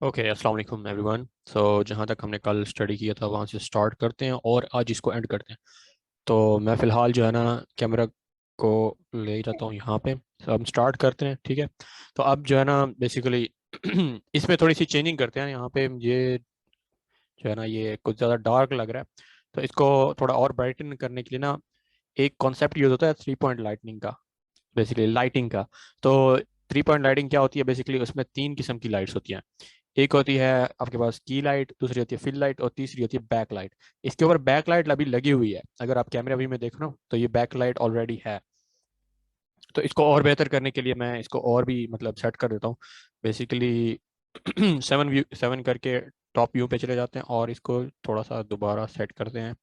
Okay, अस्सलाम वालेकुम everyone. सो जहाँ तक हमने कल स्टडी किया था वहाँ से स्टार्ट करते हैं और आज इसको एंड करते हैं। तो मैं फ़िलहाल जो है ना कैमरा को ले जाता हूँ यहाँ पे। तो हम स्टार्ट करते हैं, ठीक है। तो अब जो है ना बेसिकली इसमें थोड़ी सी चेंजिंग करते हैं। यहाँ पे ये जो है ना ये कुछ ज़्यादा डार्क लग रहा है, तो इसको थोड़ा और ब्राइटन करने के लिए ना एक कॉन्सेप्ट यूज़ होता है 3 पॉइंट लाइटनिंग का, बेसिकली लाइटिंग का। तो 3 पॉइंट लाइटिंग क्या होती है? बेसिकली उसमें तीन किस्म की लाइट्स होती हैं। एक होती है आपके पास की लाइट, दूसरी होती है फिल लाइट और तीसरी होती है बैक लाइट। इसके ऊपर बैक लाइट अभी लगी हुई है, अगर आप कैमरा व्यू में देख रहे हो तो ये बैक लाइट ऑलरेडी है। तो इसको और बेहतर करने के लिए मैं इसको और भी मतलब सेट कर देता हूँ। बेसिकली 7 करके टॉप व्यू पे चले जाते हैं और इसको थोड़ा सा दोबारा सेट करते हैं।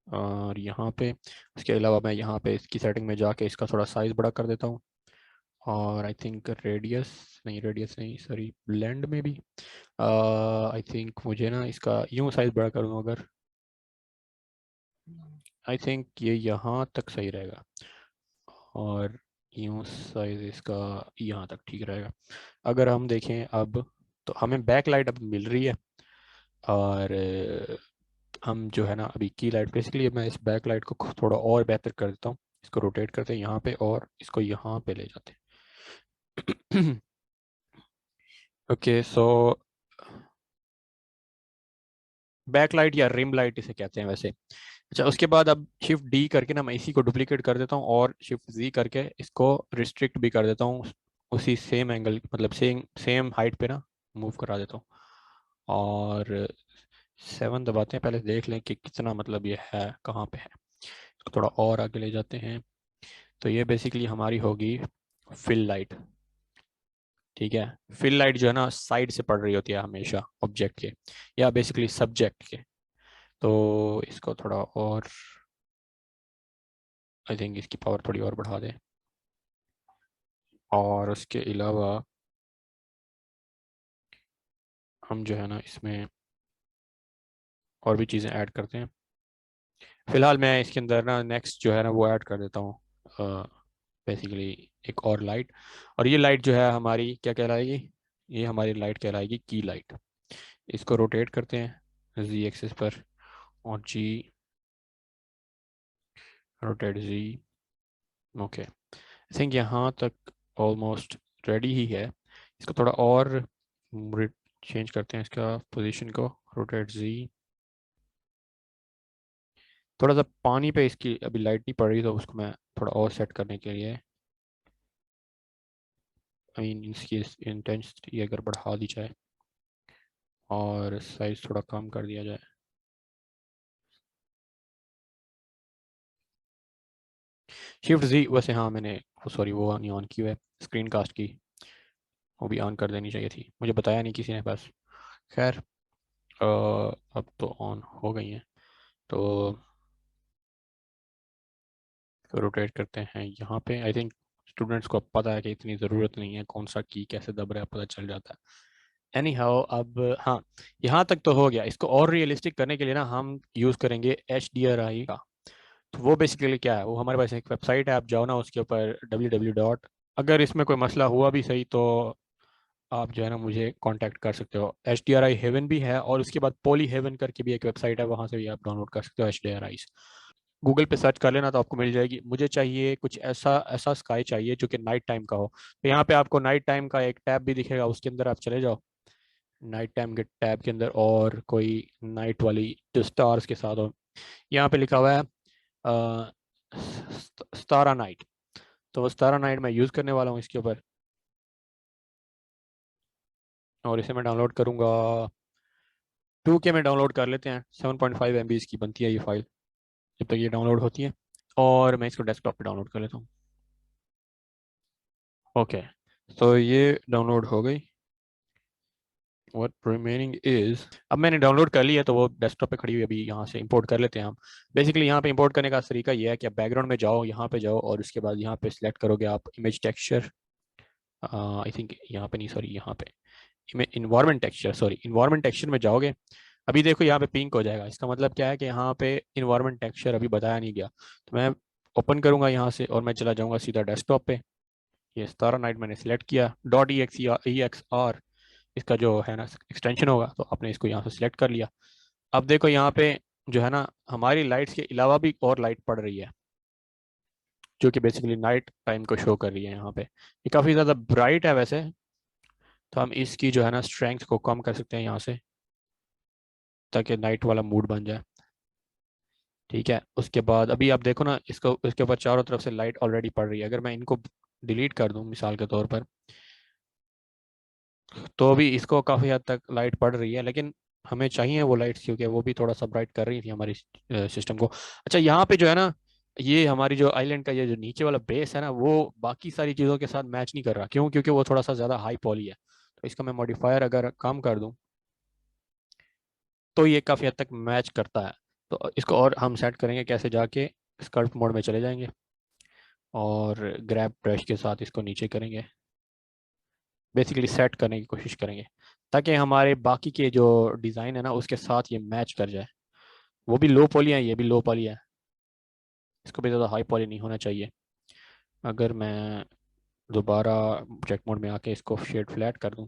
और यहाँ पे उसके अलावा मैं यहाँ पे इसकी सेटिंग में जाके इसका थोड़ा साइज़ बड़ा कर देता हूँ। और आई थिंक रेडियस नहीं, सॉरी, ब्लेंड में भी आई थिंक मुझे ना इसका यूं साइज बड़ा करूँ अगर, आई थिंक ये यहाँ तक सही रहेगा। और यूं साइज इसका यहाँ तक ठीक रहेगा। अगर हम देखें अब तो हमें बैक लाइट अब मिल रही है। और हम जो है ना अभी की लाइट, बेसिकली मैं इस बैक लाइट को थोड़ा और बेहतर कर देता हूँ। इसको रोटेट करते हैं यहाँ पे और इसको यहाँ पे ले जाते हैं। ओके, सो बैक लाइट या रिम लाइट इसे कहते हैं वैसे। अच्छा, उसके बाद अब शिफ्ट डी करके ना मैं इसी को डुप्लीकेट कर देता हूँ और शिफ्ट जी करके इसको रिस्ट्रिक्ट भी कर देता हूँ। उसी सेम एंगल मतलब सेम सेम हाइट पे ना मूव करा देता हूँ। और 7 दबाते हैं, पहले देख लें कि कितना मतलब ये है कहाँ पे है। इसको थोड़ा और आगे ले जाते हैं। तो ये बेसिकली हमारी होगी फिल लाइट, ठीक है। फिल लाइट जो है ना साइड से पड़ रही होती है हमेशा ऑब्जेक्ट के या बेसिकली सब्जेक्ट के। तो इसको थोड़ा और, आई थिंक इसकी पावर थोड़ी और बढ़ा दें। और उसके अलावा हम जो है ना इसमें और भी चीज़ें ऐड करते हैं। फिलहाल मैं इसके अंदर ना नेक्स्ट जो है ना वो ऐड कर देता हूँ बेसिकली एक और लाइट। और ये लाइट जो है हमारी क्या कहलाएगी? ये हमारी लाइट कहलाएगी की लाइट। इसको रोटेट करते हैं जी एक्सिस पर और जी, रोटेट जी। ओके, आई थिंक यहाँ तक ऑलमोस्ट रेडी ही है। इसको थोड़ा और चेंज करते हैं इसका पोजीशन को, रोटेट जी। थोड़ा सा पानी पे इसकी अभी लाइट नहीं पड़ रही, तो उसको मैं थोड़ा और सेट करने के लिए आई मीन इसकी इंटेंसिटी अगर बढ़ा दी जाए और साइज थोड़ा कम कर दिया जाए। शिफ्ट जी, वैसे हाँ मैंने सॉरी वो नहीं ऑन की हुआ है, स्क्रीन कास्ट की वो भी ऑन कर देनी चाहिए थी, मुझे बताया नहीं किसी ने बस। खैर अब तो ऑन हो गई हैं। तो रोटेट करते हैं यहाँ पे। आई थिंक स्टूडेंट्स को अब पता है कि इतनी ज़रूरत नहीं है, कौन सा की कैसे दब रहा है पता चल जाता है। एनी हाउ अब हाँ, यहाँ तक तो हो गया। इसको और रियलिस्टिक करने के लिए ना हम यूज़ करेंगे HDRI का। तो वो बेसिकली क्या है, वो हमारे पास एक वेबसाइट है, आप जाओ ना उसके ऊपर www। अगर इसमें कोई मसला हुआ भी सही तो आप जो है ना मुझे कांटेक्ट कर सकते हो। HDRI हेवन भी है और उसके बाद पोली हेवन करके भी एक वेबसाइट है, वहाँ से भी आप डाउनलोड कर सकते हो HDRI। गूगल पे सर्च कर लेना तो आपको मिल जाएगी। मुझे चाहिए कुछ ऐसा ऐसा स्काई चाहिए जो कि नाइट टाइम का हो। तो यहाँ पे आपको नाइट टाइम का एक टैब भी दिखेगा, उसके अंदर आप चले जाओ नाइट टाइम के टैब के अंदर, और कोई नाइट वाली जो स्टार्स के साथ हो। यहाँ पे लिखा हुआ है स्टारा नाइट। तो वो स्टारा नाइट मैं यूज़ करने वाला हूँ इसके ऊपर। और इसे मैं डाउनलोड करूँगा। 2K में डाउनलोड कर लेते हैं, 7.5 MB की बनती है ये फाइल जब तक ये डाउनलोड होती है। और मैं इसको डेस्कटॉप पे डाउनलोड कर लेता हूँ। ओके, तो ये डाउनलोड हो गई। व्हाट रिमेनिंग इज, अब मैंने डाउनलोड कर लिया तो वो डेस्कटॉप पे खड़ी हुई है। अभी यहाँ से इंपोर्ट कर लेते हैं हम। बेसिकली यहाँ पे इंपोर्ट करने का तरीका ये है कि आप बैकग्राउंड में जाओ, यहाँ पे जाओ और उसके बाद यहाँ पे सिलेक्ट करोगे आप इमेज टेक्सचर। आई थिंक यहाँ पे नहीं, सॉरी यहाँ पे environment texture, sorry environment texture में जाओगे। अभी देखो यहाँ पे पिंक हो जाएगा, इसका मतलब क्या है कि यहाँ पे इन्वायरमेंट टेक्सचर अभी बताया नहीं गया। तो मैं ओपन करूंगा यहाँ से और मैं चला जाऊंगा सीधा डेस्कटॉप पे। ये 17 नाइट मैंने सेलेक्ट किया, .ex इसका जो है ना एक्सटेंशन होगा, तो आपने इसको यहाँ से सिलेक्ट कर लिया। अब देखो यहाँ पे जो है ना हमारी लाइट्स के अलावा भी और लाइट पड़ रही है, जो कि बेसिकली नाइट टाइम को शो कर रही है यहाँ पे। ये काफ़ी ज़्यादा ब्राइट है वैसे, तो हम इसकी जो है ना स्ट्रेंथ को कम कर सकते हैं यहाँ से, ताकि नाइट वाला मूड बन जाए। ठीक है, उसके बाद अभी आप देखो ना, इसको इसके ऊपर चारों तरफ से लाइट ऑलरेडी पड़ रही है। अगर मैं इनको डिलीट कर दूं मिसाल के तौर पर, तो अभी इसको काफ़ी हद तक लाइट पड़ रही है, लेकिन हमें चाहिए वो लाइट्स, क्योंकि वो भी थोड़ा सा ब्राइट कर रही थी हमारी सिस्टम को। अच्छा, यहाँ पे जो है ना, ये हमारी जो आइलैंड का ये जो नीचे वाला बेस है ना, वो बाकी सारी चीज़ों के साथ मैच नहीं कर रहा। क्यों? क्योंकि वो थोड़ा सा ज़्यादा हाई पॉली है। तो इसका मैं मॉडिफायर अगर कम कर दूं, तो ये काफ़ी हद तक मैच करता है। तो इसको और हम सेट करेंगे कैसे, जाके स्कल्प्ट मोड में चले जाएंगे और ग्रैब ब्रश के साथ इसको नीचे करेंगे, बेसिकली सेट करने की कोशिश करेंगे, ताकि हमारे बाकी के जो डिज़ाइन है ना उसके साथ ये मैच कर जाए। वो भी लो पॉली है, ये भी लो पॉली है, इसको भी ज़्यादा हाई पॉली नहीं होना चाहिए। अगर मैं दोबारा चेक मोड में आके इसको शेड फ्लैट कर दूं,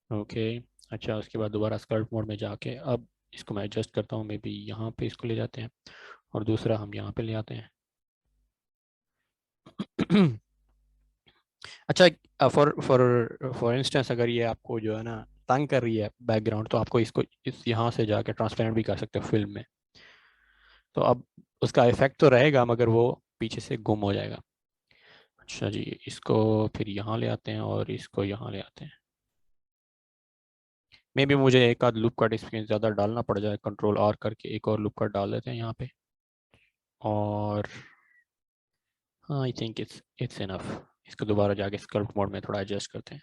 ओके। अच्छा, उसके बाद दोबारा स्कल्प मोड में जाके अब इसको मैं एडजस्ट करता हूँ, मे बी यहाँ पे इसको ले जाते हैं और दूसरा हम यहाँ पे ले आते हैं। अच्छा, फॉर फॉर फॉर इंस्टेंस अगर ये आपको जो है ना तंग कर रही है बैकग्राउंड, तो आपको इसको इस यहाँ से जाके ट्रांसपेरेंट भी कर सकते हो फिल्म में। तो अब उसका इफेक्ट तो रहेगा, मगर वो पीछे से गुम हो जाएगा। अच्छा जी, इसको फिर यहाँ ले आते हैं और इसको यहाँ ले आते हैं। मे भी मुझे एक आध लूप कट इसमें ज़्यादा डालना पड़ जाए, कंट्रोल आर करके एक और लूप कट डाल देते हैं यहाँ पे। और हाँ, आई थिंक इट्स इनफ। इसको दोबारा जाके स्कल्प्ट मोड में थोड़ा एडजस्ट करते हैं।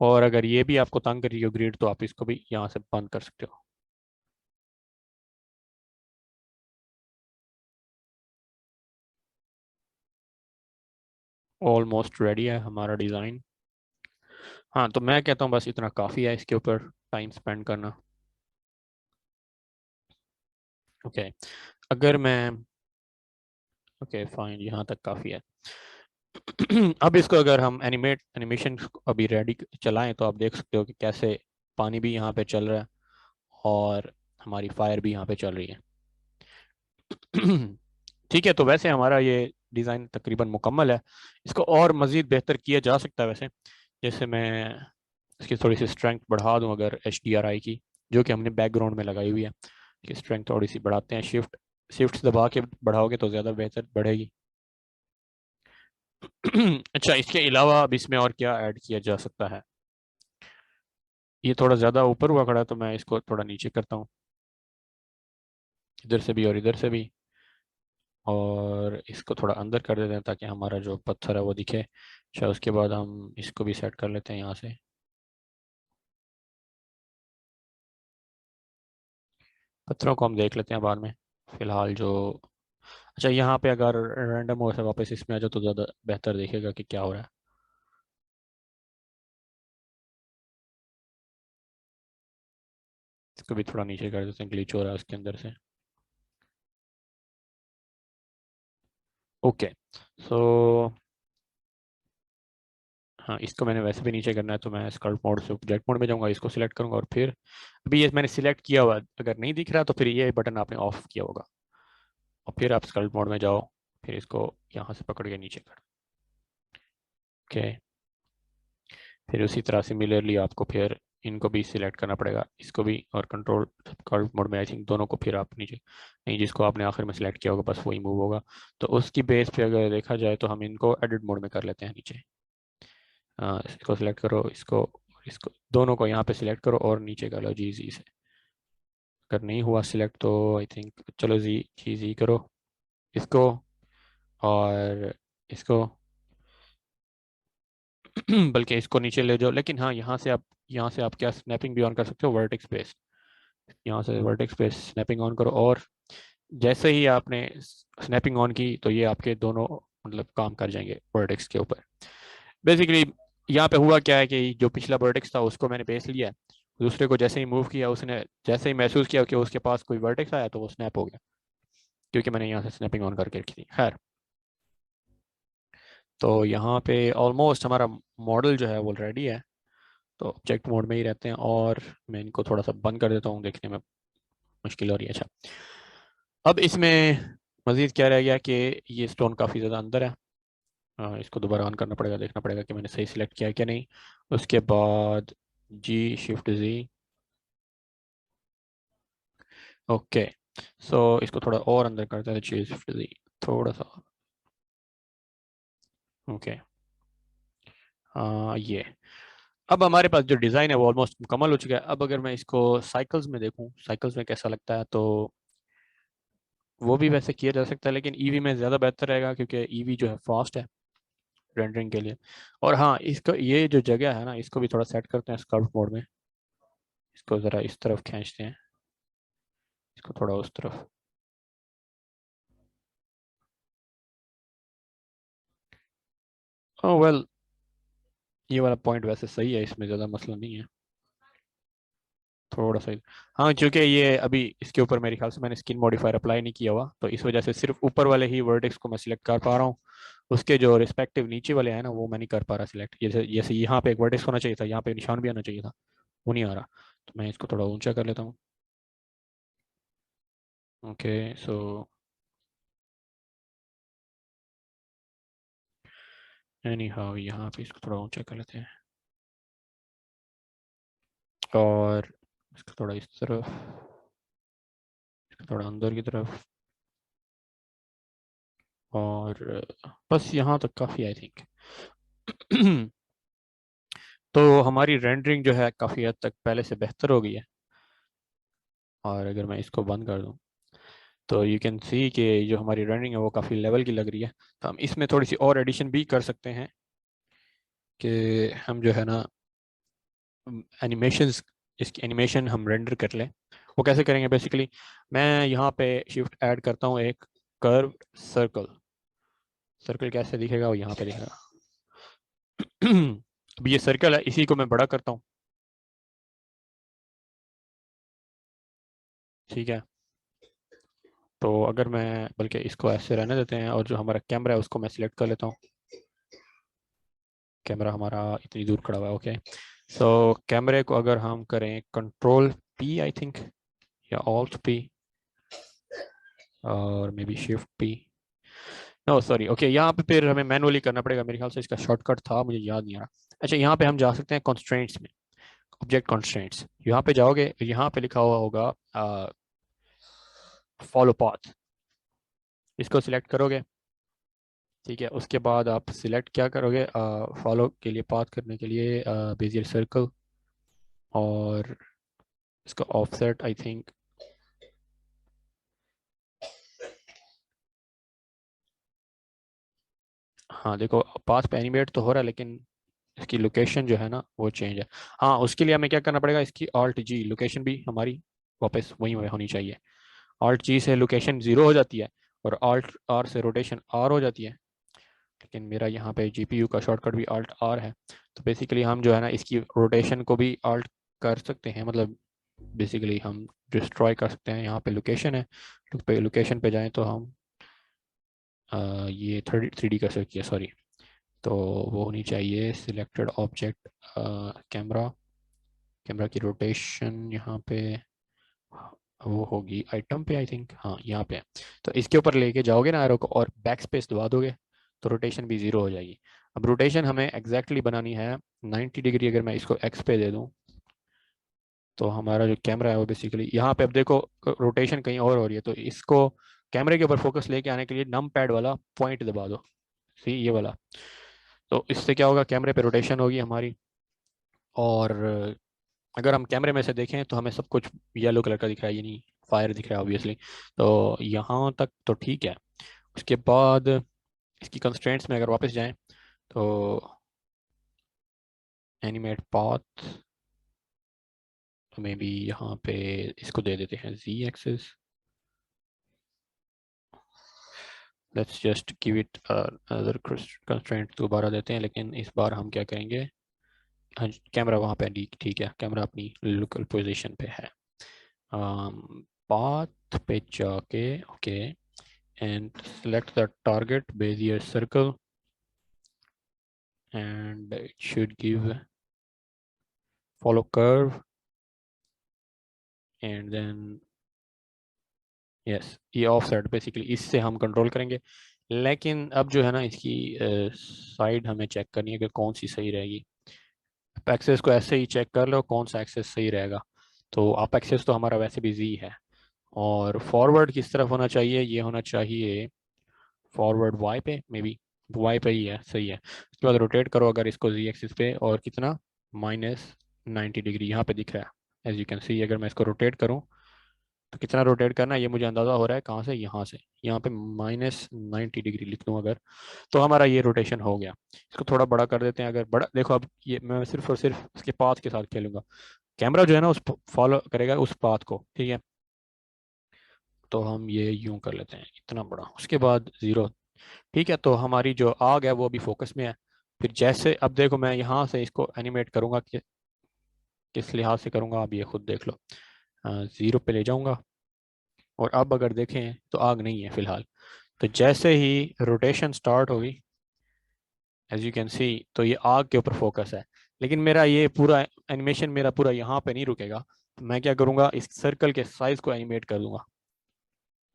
और अगर ये भी आपको तंग कर रही हो ग्रिड, तो आप इसको भी यहाँ से बंद कर सकते हो। ऑलमोस्ट रेडी है हमारा डिज़ाइन। हाँ, तो मैं कहता हूँ बस इतना काफ़ी है इसके ऊपर टाइम स्पेंड करना। ओके, अगर मैं ओके फाइन, यहाँ तक काफ़ी है। अब इसको अगर हम एनिमेशन अभी रेडी चलाएं, तो आप देख सकते हो कि कैसे पानी भी यहाँ पे चल रहा है और हमारी फायर भी यहाँ पे चल रही है। ठीक है, तो वैसे हमारा ये डिज़ाइन तकरीबन मुकम्मल है। इसको और मज़ीद बेहतर किया जा सकता है वैसे। जैसे मैं इसकी थोड़ी सी स्ट्रेंथ बढ़ा दूं, अगर HDRI की, जो कि हमने बैकग्राउंड में लगाई हुई है, इसकी स्ट्रेंथ थोड़ी सी बढ़ाते हैं। शिफ्ट दबा के बढ़ाओगे तो ज़्यादा बेहतर बढ़ेगी। अच्छा, इसके अलावा अब इसमें और क्या ऐड किया जा सकता है? ये थोड़ा ज़्यादा ऊपर हुआ खड़ा है, तो मैं इसको थोड़ा नीचे करता हूँ, इधर से भी और इधर से भी। और इसको थोड़ा अंदर कर देते हैं ताकि हमारा जो पत्थर है वो दिखे। अच्छा, उसके बाद हम इसको भी सेट कर लेते हैं यहाँ से। पत्थरों को हम देख लेते हैं बाद में, फिलहाल जो। अच्छा, यहाँ पे अगर रैंडम मोड से वापस इसमें आ जाओ, तो ज़्यादा बेहतर देखेगा कि क्या हो रहा है। इसको भी थोड़ा नीचे कर देते हैं, ग्लिच हो रहा है उसके अंदर से। ओके, सो हाँ, इसको मैंने वैसे भी नीचे करना है, तो मैं स्कल्प मोड से ऑब्जेक्ट मोड में जाऊँगा, इसको सिलेक्ट करूँगा और फिर अभी ये मैंने सिलेक्ट किया हुआ है, अगर नहीं दिख रहा तो फिर ये बटन आपने ऑफ किया होगा। और फिर आप स्कल्प मोड में जाओ, फिर इसको यहाँ से पकड़ के नीचे कर। ओके, फिर उसी तरह सिमिलरली आपको फिर इनको भी सिलेक्ट करना पड़ेगा, इसको भी, और कंट्रोल कर्व मोड में आई थिंक दोनों को फिर आप नीचे, नहीं, जिसको आपने आखिर में सिलेक्ट किया होगा बस वही मूव होगा। तो उसकी बेस पे अगर देखा जाए, तो हम इनको एडिट मोड में कर लेते हैं नीचे। इसको सिलेक्ट करो, इसको दोनों को यहाँ पे सिलेक्ट करो और नीचे कर लो जी जी से। अगर नहीं हुआ सिलेक्ट, तो आई थिंक चलो जी जी करो इसको, और इसको बल्कि इसको नीचे ले जाओ। लेकिन हाँ, यहाँ से आप क्या स्नैपिंग भी ऑन कर सकते हो, वर्टेक्स बेस। यहाँ से वर्टेक्स बेस स्नैपिंग ऑन करो, और जैसे ही आपने स्नैपिंग ऑन की, तो ये आपके दोनों मतलब काम कर जाएंगे वर्टेक्स के ऊपर। बेसिकली यहाँ पे हुआ क्या है कि जो पिछला वर्टेक्स था उसको मैंने बेस लिया, दूसरे को जैसे ही मूव किया उसने जैसे ही महसूस किया कि उसके पास कोई वर्टेक्स आया तो वो स्नैप हो गया, क्योंकि मैंने यहाँ से स्नैपिंग ऑन करके रखी थी। खैर, तो यहाँ पे ऑलमोस्ट हमारा मॉडल जो है वो रेडी है। तो ऑब्जेक्ट मोड में ही रहते हैं, और मैं इनको थोड़ा सा बंद कर देता हूँ, देखने में मुश्किल हो रही है। अच्छा, अब इसमें मज़ीद क्या रह गया कि ये स्टोन काफ़ी ज़्यादा अंदर है। इसको दोबारा ऑन करना पड़ेगा, देखना पड़ेगा कि मैंने सही सिलेक्ट किया है कि नहीं। उसके बाद जी शिफ्ट जी। ओके, सो इसको थोड़ा और अंदर करते हैं, जी शिफ्ट जी थोड़ा सा। ओके, ये अब हमारे पास जो डिज़ाइन है वो ऑलमोस्ट मुकम्मल हो चुका है। अब अगर मैं इसको साइकिल्स में देखूं, साइकिल्स में कैसा लगता है, तो वो भी वैसे किया जा सकता है, लेकिन ईवी में ज़्यादा बेहतर रहेगा, क्योंकि ईवी जो है फास्ट है रेंडरिंग के लिए। और हाँ, इसका ये जो जगह है ना, इसको भी थोड़ा सेट करते हैं स्कर्व मोड में। इसको ज़रा इस तरफ खींचते हैं, इसको थोड़ा उस तरफ। ओह वेल, ये वाला पॉइंट वैसे सही है, इसमें ज़्यादा मसला नहीं है, थोड़ा सा हाँ, क्योंकि ये अभी इसके ऊपर मेरे ख्याल से मैंने स्किन मॉडिफायर अप्लाई नहीं किया हुआ, तो इस वजह से सिर्फ ऊपर वाले ही वर्टेक्स को मैं सिलेक्ट कर पा रहा हूँ। उसके जो रिस्पेक्टिव नीचे वाले हैं ना, वो मैं नहीं कर पा रहा सिलेक्ट। जैसे जैसे यहाँ पे एक वर्टेक्स होना चाहिए था, यहाँ पे निशान भी आना चाहिए था, वो नहीं आ रहा। तो मैं इसको थोड़ा ऊंचा कर लेता हूँ। ओके, सो एनी हाउ यहाँ पे इसको थोड़ा ऊंचा कर लेते हैं, और इसको थोड़ा इस तरफ, इसको थोड़ा अंदर की तरफ, और बस यहाँ तक काफ़ी आई थिंक। तो हमारी रेंडरिंग जो है काफ़ी हद तक पहले से बेहतर हो गई है। और अगर मैं इसको बंद कर दूं, तो यू कैन सी कि जो हमारी रेंडरिंग है वो काफ़ी लेवल की लग रही है। तो हम इसमें थोड़ी सी और एडिशन भी कर सकते हैं, कि हम जो है ना एनिमेशंस, इसकी एनिमेशन हम रेंडर कर लें। वो कैसे करेंगे बेसिकली, मैं यहाँ पे शिफ्ट ऐड करता हूँ एक कर्व सर्कल। सर्कल कैसे दिखेगा, वो यहाँ पे दिखेगा। अब ये सर्कल है, इसी को मैं बड़ा करता हूँ। ठीक है, तो अगर मैं बल्कि इसको ऐसे रहने देते हैं, और जो हमारा कैमरा है उसको मैं सिलेक्ट कर लेता हूँ। कैमरा हमारा इतनी दूर खड़ा हुआ है। ओके, सो कैमरे को अगर हम करें कंट्रोल पी आई थिंक, या ऑल्ट पी, और maybe shift P, no sorry. Okay, यहाँ पे फिर हमें मैनुअली करना पड़ेगा, मेरे ख्याल से इसका शॉर्टकट था, मुझे याद नहीं आ रहा। अच्छा, यहाँ पे हम जा सकते हैं कॉन्स्ट्रेंट्स में, ऑब्जेक्ट कॉन्स्ट्रेंट्स। यहाँ पे जाओगे, यहाँ पे लिखा हुआ होगा फॉलो पाथ, इसको सिलेक्ट करोगे। ठीक है, उसके बाद आप सिलेक्ट क्या करोगे, फॉलो के लिए, पाथ करने के लिए बेजियर सर्कल, और इसका ऑफसेट आई थिंक, हाँ देखो पाथ पे एनिमेट तो हो रहा है, लेकिन इसकी लोकेशन जो है ना वो चेंज है। हाँ, उसके लिए हमें क्या करना पड़ेगा, इसकी ऑल्ट जी, लोकेशन भी हमारी वापस वहीं होनी चाहिए। ऑल्ट जी से लोकेशन ज़ीरो हो जाती है, और ऑल्ट आर से रोटेशन आर हो जाती है। लेकिन मेरा यहाँ पे जीपीयू का शॉर्टकट भी ऑल्ट आर है, तो बेसिकली हम जो है ना इसकी रोटेशन को भी ऑल्ट कर सकते हैं, मतलब बेसिकली हम डिस्ट्रॉय कर सकते हैं। यहाँ पे लोकेशन है, लोकेशन पे जाएं तो हम ये थ्री डी कर सकते हैं, सॉरी। तो वो होनी चाहिए सिलेक्टेड ऑब्जेक्ट, कैमरा, कैमरा की रोटेशन यहाँ पे वो होगी आइटम पे आई थिंक, हाँ यहाँ पे। तो इसके ऊपर लेके जाओगे ना एरो को, और बैक स्पेस दबा दोगे, तो रोटेशन भी ज़ीरो हो जाएगी। अब रोटेशन हमें एग्जैक्टली बनानी है 90 डिग्री। अगर मैं इसको एक्स पे दे दूँ, तो हमारा जो कैमरा है वो बेसिकली यहाँ पे, अब देखो रोटेशन कहीं और हो रही है, तो इसको कैमरे के ऊपर फोकस लेके आने के लिए नम पैड वाला पॉइंट दबा दो, सी ये वाला। तो इससे क्या होगा, कैमरे पे रोटेशन होगी हमारी। और अगर हम कैमरे में से देखें तो हमें सब कुछ येलो कलर का दिख रहा है, यानी फायर दिख रहा है ऑब्वियसली। तो यहाँ तक तो ठीक है। उसके बाद इसकी कंस्ट्रेंट्स में अगर वापस जाएं, तो एनिमेट पाथ, तो मे बी यहाँ पे इसको दे देते हैं G axis. Let's just give it other constraint दोबारा देते हैं, लेकिन इस बार हम क्या करेंगे, हाँ कैमरा वहाँ पे ठीक है, कैमरा अपनी लोकल पोजीशन पे है। पाथ पे जाके okay and select the target Bezier circle and it should give follow curve and then yes, ये ऑफसेट बेसिकली इससे हम कंट्रोल करेंगे। लेकिन अब जो है ना इसकी साइड हमें चेक करनी है कि कौन सी सही रहेगी। आप एक्सेस को ऐसे ही चेक कर लो कौन सा एक्सेस सही रहेगा। तो आप एक्सेस तो हमारा वैसे भी जी है, और फॉरवर्ड किस तरफ होना चाहिए, ये होना चाहिए फॉरवर्ड वाई पे, मे बी वाई पे ही है, सही है। उसके बाद रोटेट करो अगर इसको जी एक्सिस पे, और कितना, -90 डिग्री यहाँ पे दिख रहा है एज यू कैन सी। अगर मैं इसको रोटेट करूँ तो कितना रोटेट करना है ये मुझे अंदाज़ा हो रहा है, कहाँ से, यहाँ से। यहाँ पे -90 डिग्री लिख दूँ अगर, तो हमारा ये रोटेशन हो गया। इसको थोड़ा बड़ा कर देते हैं, अगर बड़ा देखो, अब ये मैं सिर्फ और सिर्फ इसके पाथ के साथ खेलूंगा। कैमरा जो है ना उस फॉलो करेगा उस पाथ को, ठीक है। तो हम ये यूं कर लेते हैं इतना बड़ा, उसके बाद 0। ठीक है, तो हमारी जो आग है वो अभी फोकस में है। फिर जैसे अब देखो मैं यहाँ से इसको एनिमेट करूँगा कि किस लिहाज से करूँगा, आप ये खुद देख लो। 0 पे ले जाऊँगा, और अब अगर देखें तो आग नहीं है फिलहाल। तो जैसे ही रोटेशन स्टार्ट होगी एज यू कैन सी, तो ये आग के ऊपर फोकस है। लेकिन मेरा ये पूरा एनिमेशन मेरा पूरा यहाँ पे नहीं रुकेगा। तो मैं क्या करूँगा, इस सर्कल के साइज को एनिमेट कर दूंगा,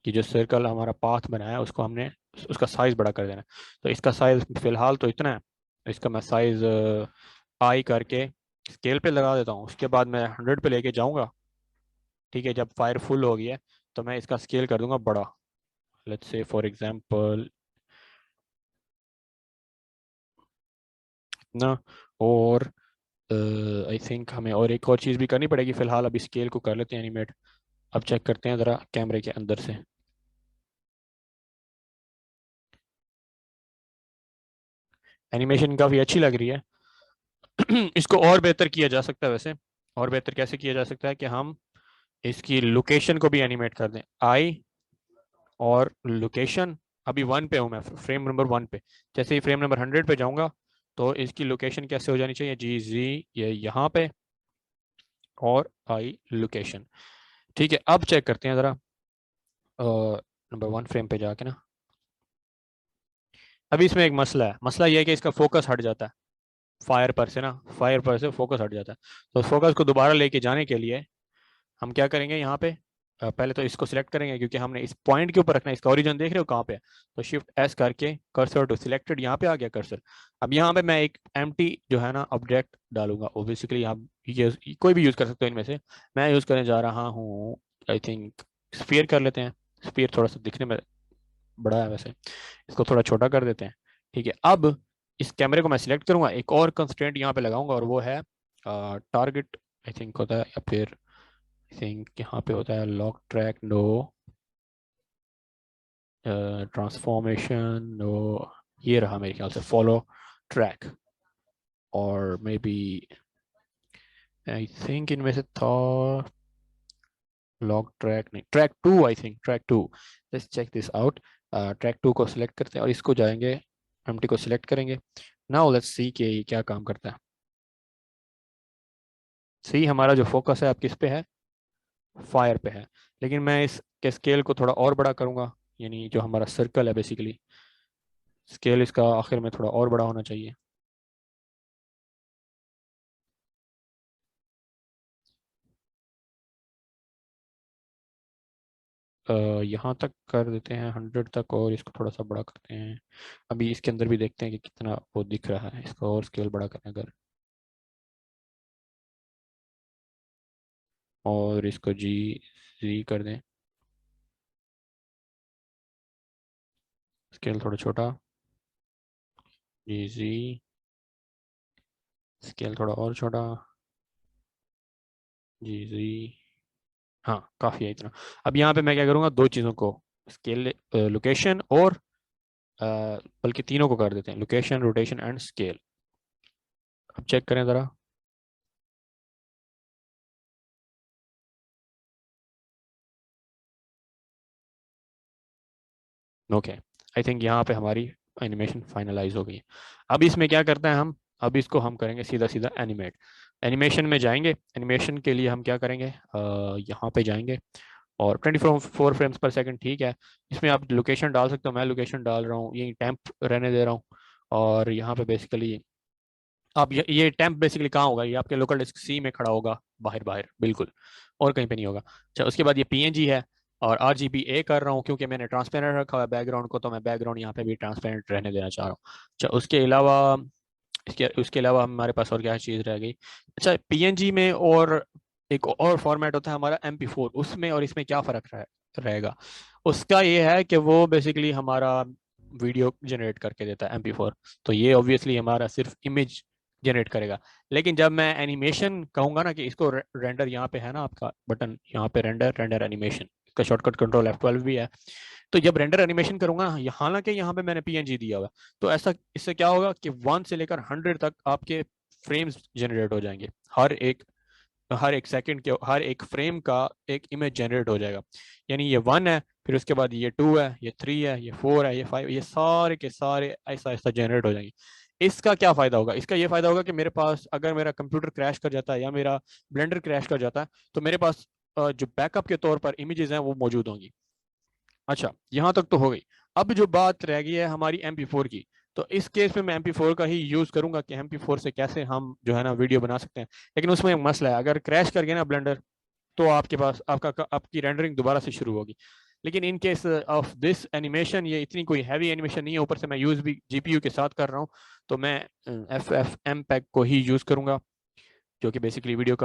कि जो सर्कल हमारा पाथ बनाया है उसको हमने उसका साइज बड़ा कर देना है। तो इसका साइज फिलहाल तो इतना है, तो इसका मैं साइज आई करके स्केल पे लगा देता हूँ। उसके बाद मैं 100 पे लेके जाऊंगा। ठीक है, जब फायर फुल हो गई है तो मैं इसका स्केल कर दूंगा बड़ा, लेट्स से फॉर एग्जांपल ना। और आई थिंक हमें और एक और चीज़ भी करनी पड़ेगी, फिलहाल अभी स्केल को कर लेते हैं एनिमेट। अब चेक करते हैं ज़रा कैमरे के अंदर से। एनिमेशन काफ़ी अच्छी लग रही है। इसको और बेहतर किया जा सकता है वैसे। और बेहतर कैसे किया जा सकता है कि हम इसकी लोकेशन को भी एनिमेट कर दें, आई और लोकेशन। अभी 1 पे हूँ मैं, फ्रेम नंबर 1 पे। जैसे ही फ्रेम नंबर 100 पे जाऊंगा तो इसकी लोकेशन कैसे हो जानी चाहिए, जी जी ये यहाँ पे, और आई लोकेशन। ठीक है, अब चेक करते हैं ज़रा नंबर 1 फ्रेम पे जाके ना। अभी इसमें एक मसला है, मसला ये है कि इसका फोकस हट जाता है फायर पर से ना, फायर पर से फोकस हट जाता है। तो फोकस को दोबारा लेके जाने के लिए हम क्या करेंगे, यहाँ पे पहले तो इसको सिलेक्ट करेंगे, क्योंकि हमने इस पॉइंट के ऊपर रखना है। इसका ओरिजिन देख रहे हो कहाँ पे है, तो शिफ्ट एस करके कर्सर टू सिलेक्टेड, यहाँ पे आ गया कर्सर। अब यहाँ पे मैं एक एम्प्टी जो है ना ऑब्जेक्ट डालूंगा। वो बेसिकली आप ये कोई भी यूज़ कर सकते हो इनमें से। मैं यूज़ करने जा रहा हूँ, आई थिंक स्फीयर कर लेते हैं। स्फीयर थोड़ा सा दिखने में बड़ा है वैसे, इसको थोड़ा छोटा कर देते हैं। ठीक है, अब इस कैमरे को मैं सिलेक्ट करूंगा, एक और कंस्ट्रेंट यहाँ पे लगाऊंगा, और वो है टारगेट आई थिंक होता है, या फिर आई थिंक यहाँ पे होता है lock track no transformation no. ये रहा मेरे ख्याल से फॉलो ट्रैक, और मे बी आई थिंक इनमें से था लॉक ट्रैक, नहीं track 2, I think track 2। Let's check this out. Track 2 को सिलेक्ट करते हैं और इसको जाएंगे, एम्प्टी को सिलेक्ट करेंगे। नाउ लेट्स सी कि ये क्या काम करता है। सी हमारा जो फोकस है अब किस पे है, फायर पे है। लेकिन मैं इसके स्केल को थोड़ा और बड़ा करूंगा, यानी जो हमारा सर्कल है बेसिकली, स्केल इसका आखिर में थोड़ा और बड़ा होना चाहिए। यहाँ तक कर देते हैं 100 तक, और इसको थोड़ा सा बड़ा करते हैं। अभी इसके अंदर भी देखते हैं कि कितना वो दिख रहा है, इसका और स्केल बड़ा करें अगर, और इसको जी जी कर दें, स्केल थोड़ा छोटा, जी जी, स्केल थोड़ा और छोटा, जी जी। हाँ काफ़ी है इतना। अब यहाँ पे मैं क्या करूँगा, दो चीज़ों को, स्केल लोकेशन और बल्कि तीनों को कर देते हैं, लोकेशन रोटेशन एंड स्केल। अब चेक करें ज़रा। ओके, आई थिंक यहाँ पे हमारी एनिमेशन फाइनलाइज हो गई है। अब इसमें क्या करते हैं हम, अब इसको हम करेंगे सीधा सीधा एनिमेट। एनिमेशन में जाएंगे, एनिमेशन के लिए हम क्या करेंगे, यहाँ पे जाएंगे और 24 फ्रेम्स पर सेकंड, ठीक है। इसमें आप लोकेशन डाल सकते हो, मैं लोकेशन डाल रहा हूँ, यही टेम्प रहने दे रहा हूँ। और यहाँ पे बेसिकली आप ये टेम्प बेसिकली कहाँ होगा, ये आपके लोकल डिस्क सी में खड़ा होगा, बाहर बाहर बिल्कुल, और कहीं पे नहीं होगा। अच्छा, उसके बाद ये पीएनजी है और RGBA कर रहा हूँ क्योंकि मैंने ट्रांसपेरेंट रखा हुआ है बैकग्राउंड को, तो मैं बैकग्राउंड यहाँ पे भी ट्रांसपेरेंट रहने देना चाह रहा हूँ। अच्छा, उसके अलावा उसके अलावा हमारे पास और क्या चीज़ रह गई। अच्छा, पीएनजी में और एक और फॉर्मेट होता है हमारा MP4, उसमें और इसमें क्या फ़र्क रहेगा, उसका ये है कि वो बेसिकली हमारा वीडियो जनरेट करके देता है MP4, तो ये ऑब्वियसली हमारा सिर्फ इमेज जनरेट करेगा। लेकिन जब मैं एनिमेशन कहूँगा ना कि इसको रेंडर, यहाँ पे है ना आपका बटन, यहाँ पे रेंडर, रेंडर एनिमेशन, इसका शॉर्टकट कंट्रोल F12 भी है। तो जब रेंडर एनिमेशन करूंगा, हालांकि यहाँ पे मैंने पीएनजी दिया हुआ है, तो ऐसा इससे क्या होगा कि 1 से लेकर 100 तक आपके फ्रेम्स जनरेट हो जाएंगे, हर एक सेकंड के हर एक फ्रेम का एक इमेज जनरेट हो जाएगा। यानी ये 1 है, फिर उसके बाद ये 2 है, ये 3 है, ये 4 है, ये 5, ये सारे के सारे ऐसा ऐसा जनरेट हो जाएंगे। इसका क्या फायदा होगा, इसका ये फायदा होगा कि मेरे पास अगर मेरा कंप्यूटर क्रैश कर जाता है या मेरा ब्लेंडर क्रैश कर जाता है, तो मेरे पास जो बैकअप के तौर पर इमेजेस हैं वो मौजूद होंगी। अच्छा, यहाँ तक तो हो गई। अब जो बात रह गई है हमारी MP4 की, तो इस केस में मैं MP4 का ही यूज करूंगा कि MP4 से कैसे हम जो है ना वीडियो बना सकते हैं। लेकिन उसमें एक मसला है, अगर क्रैश कर गया ना ब्लेंडर, तो आपके पास आपकी रेंडरिंग दोबारा से शुरू होगी। लेकिन in case of this animation, ये इतनी कोई हैवी एनिमेशन नहीं है, ऊपर से मैं यूज भी GPU के साथ कर रहा हूँ, तो मैं FFmpeg को ही यूज करूंगा, जो कि बेसिकली वीडियो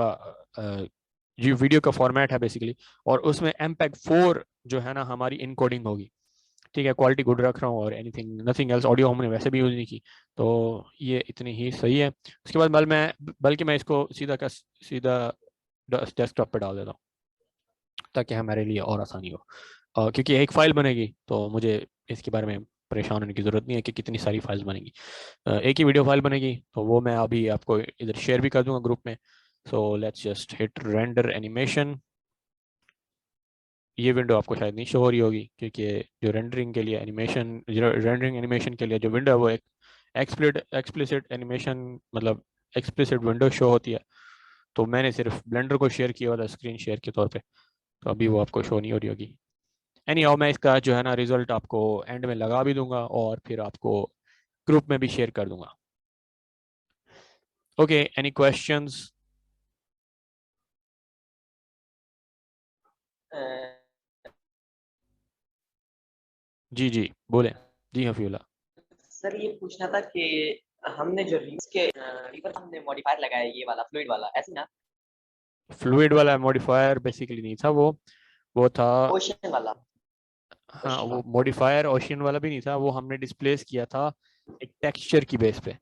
का फॉर्मेट है बेसिकली। और उसमें MPEG-4 जो है ना हमारी इनकोडिंग होगी, ठीक है। क्वालिटी गुड रख रहा हूँ और एनीथिंग नथिंग एल्स, ऑडियो हमने वैसे भी यूज़ नहीं की, तो ये इतनी ही सही है। उसके बाद बल्कि मैं इसको सीधा डेस्कटॉप पे डाल देता हूँ, ताकि हमारे लिए और आसानी हो। क्योंकि एक फाइल बनेगी तो मुझे इसके बारे में परेशान होने की ज़रूरत नहीं है कि कितनी सारी फाइल्स बनेंगी। एक ही वीडियो फाइल बनेगी, तो वो मैं अभी आपको इधर शेयर भी कर दूंगा ग्रुप में। So let's just hit render animation. ये विंडो आपको शायद नहीं शो हो रही होगी, क्योंकि जो रेंडरिंग एनिमेशन के लिए जो विंडो है वो एक एक्सप्लिसिट एनिमेशन, मतलब एक्सप्लिसिट विंडो शो होती है। तो मैंने सिर्फ ब्लेंडर को शेयर किया हुआ था स्क्रीन शेयर के तौर पे, तो अभी वो आपको शो नहीं हो रही होगी। एनी हाउ, मैं इसका जो है ना रिजल्ट आपको एंड में लगा भी दूंगा और फिर आपको ग्रुप में भी शेयर कर दूंगा। Okay, any questions? जी जी, बोलें। जी हाँ फियोला। सर ये पूछना था कि हमने जो रिवर हमने मॉडिफायर लगाया है, ये वाला फ्लूइड वाला, ऐसे ना? फ्लूइड वाला मॉडिफायर बेसिकली नहीं था वो था, ओशन वाला। हाँ ओशन वो वाला। मॉडिफायर ओशियन वाला भी नहीं था, वो हमने डिस्प्लेस किया था एक टेक्सचर की बेस पे।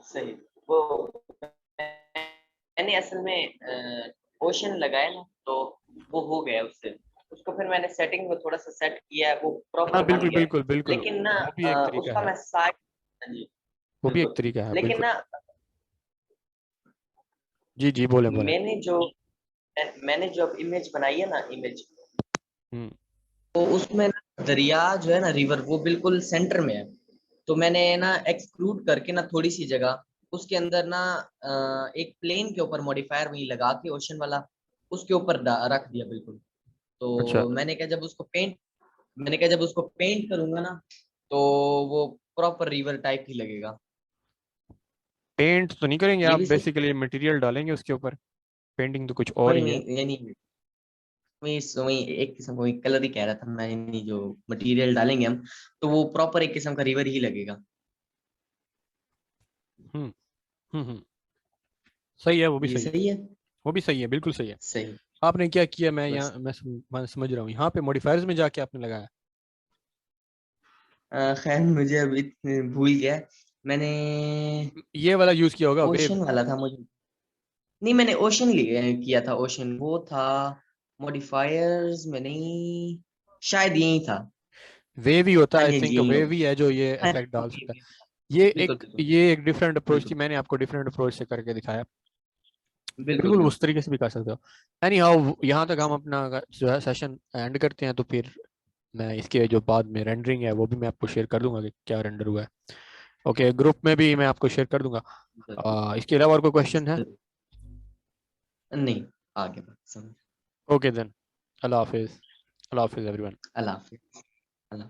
सही। वो मैंने असल में ओशन लगाया ना, तो वो हो गया उससे। उसको फिर मैंने सेटिंग में थोड़ा सा सेट किया है, वो हाँ प्रॉपर बन बिल्कुल गया है। बिल्कुल बिल्कुल, लेकिन ना वो भी एक तरीका उसका है, मैं साइड। हाँ जी। वो भी एक बिल्कुल। तरीका है लेकिन बिल्कुल। ना जी जी, बोले बोले। मैंने जो मैंने जो इमेज बनाई है ना, इमेज, हम्म। तो उसमें ना दरिया जो है ना, रिवर, वो बिल्कुल सेंटर में है। तो मैंने ना एक्सक्लूड करके ना थोड़ी सी जगह उसके अंदर ना एक प्लेन के ऊपर मॉडिफायर वही लगा के ओशन वाला उसके ऊपर रख दिया बिल्कुल। अच्छा, तो मैंने कहा जब उसको पेंट करूंगा ना, तो वो प्रॉपर रिवर टाइप ही लगेगा। पेंट तो नहीं करेंगे ये आप, भी सही। बेसिकली मटेरियल डालेंगे उसके ऊपर, पेंटिंग तो कुछ और वही ही है। वही यानी वही एक किस्म का वही कलर ही कह रहा था मैं, यानी जो मटेरियल डालेंगे हम, तो वो प्रॉपर एक किस्म का रिवर ही लगेगा। हम्म हम्म, सही है, वो भी ये सही है, सही है। वो भी सही है, बिल्कुल सही है। सही। आपने क्या किया, मैं बस। यहाँ मैं समझ रहा हूँ, यहाँ पे मॉडिफायर्स में जाके आपने लगाया। खैर मुझे अभी भूल गया। मैंने ये वाला यूज किया होगा, वेव। ओशन वाला था मुझे। नहीं, मैंने ओशन किया था, ओशन वो था। मॉडिफायर्स में नहीं, शायद यही था। वेव ही होता है हाँ आई जी हाँ जी, थिंक, यही वेव होगा। ही है जो ये हाँ इफेक्ट डाल जी, सकता है। ये बिल्कुल एक बिल्कुल ये एक डिफरेंट अप्रोच थी, बिल्कुल मैंने आपको डिफरेंट अप्रोच से करके दिखाया। बिल्कुल बिल्कुल बिल्कुल। उस तरीके से भी कर सकते हो। एनी हाउ, यहाँ तक हम अपना जो है सेशन एंड करते हैं, तो फिर मैं इसके जो बाद में रेंडरिंग है वो भी मैं आपको शेयर कर दूंगा कि क्या रेंडर हुआ है। ओके, ग्रुप में भी मैं आपको शेयर कर दूंगा। इसके अलावा और कोई क्वेश्चन है? नहीं, आगे बात समझ। ओके देन, अल्लाह हाफिज़। अल्लाह हाफिज़ एवरीवन। अल्लाह हाफिज। अल्लाह